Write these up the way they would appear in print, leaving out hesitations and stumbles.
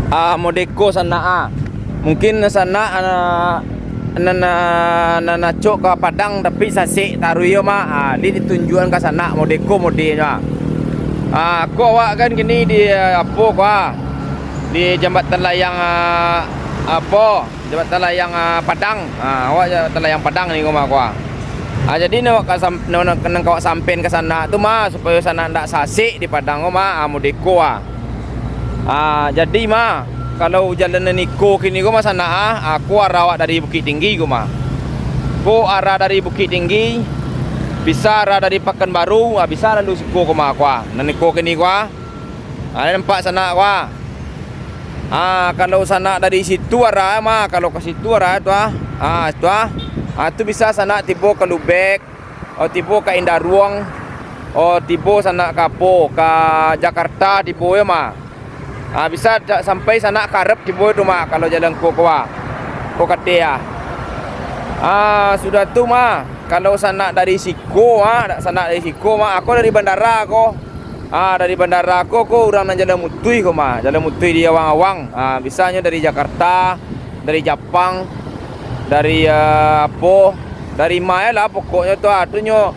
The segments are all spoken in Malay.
Modeko sana mungkin sana cok ke Padang tapi sasik taruh yo di ditunjukan ke sana modeko modenya. Aku awak kan gini di di jambatan layang jambatan layang Padang. Awak jambatan layang Padang ni rumah aku. Jadi nak kawak sampein ke sana tu supaya sana ndak sasik di Padang modeko jadi kalau jalan Niko kini gua sana aku arah dari Bukit Tinggi gua Ko arah dari Bukit Tinggi bisa arah dari Pekanbaru bisa lalu siku gua Niko kini gua nampak sana gua kalau sana dari situ arah kalau ke situ arah itu itu bisa sana tiba ke Lubek tiba ke Indah Ruang tiba sana ke Jakarta tiba ya bisa sampai sana karep di boy rumah kalau jalan ko kate sudah tu kalau sana dari Siko sana dari Siko aku dari bandara dari bandara ko orang jalan Mutui jalan Mutui di awang-awang bisanya dari Jakarta dari Jepang dari dari Maya lah pokoknya tu atunya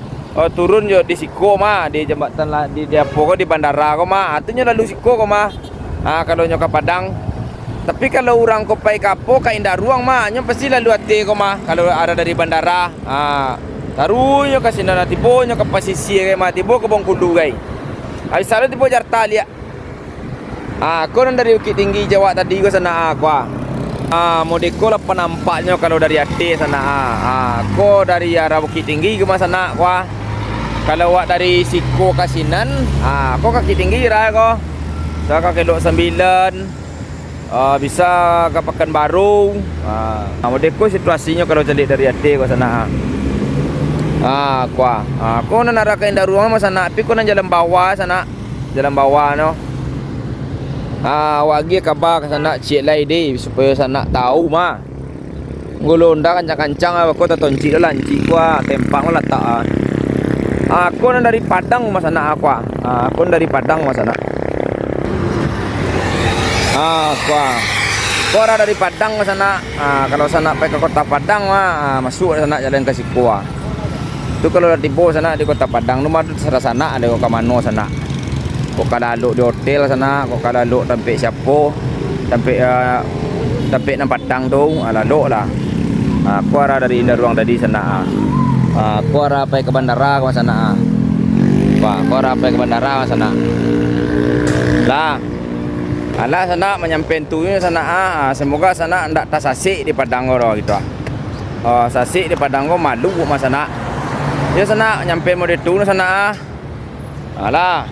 turun yo di Siko di jembatan di di bandara atunya lalu Siko kalau nyoka Padang. Tapi kalau orang ko pai kapo ka Indah Ruang nyo pasti lalu ate kalau ada dari bandara. Taruh nyo ka sina tibo nyo ka pasisir tibo ke Bengkulu gai. Habis sala tibo Jarta liat. Ko dari Bukit Tinggi Jawa tadi ko sana modeko lah penampaknya kalau dari ate sana. Ko dari arah Bukit Tinggi ke sana kalau awak dari Siko Kasinan ko kaki tinggi ko. Saya ke Lok 9 bisa ke Pekanbaru. Modeko situasinya kalau celik dari ate ke sana. Ko nak arah ke Indah Ruang sana, tapi ko nan jalan bawah sana. Jalan bawah no. Awak gi kabar ke sana cik lai deh supaya sana tahu Ngulonda kancang-kancang ko tatonci lanci tempang lah tak. Aku nan dari Padang sana aku dari Padang sana. Kora dari Padang ke sana. Kalau sana pergi ke kota Padang masuk sana jalan ke Siko. Itu kalau di tiba sana di kota Padang rumah tu sana ada ke mano sana. Kok kada lalu di hotel sana, kok kada lalu sampai siapa. Sampai nang Padang tu lalu lah. Aku arah dari Indah Ruang tadi sana. Aku arah pergi ke bandara ke sana. Aku arah pergi ke bandara ke sana. Lah Alah sana menyampai tunya sana semoga sana ndak tasasik di Padang gitu. Sasik di Padang malu sana. Ya sana nyampe mode tu sana. Alah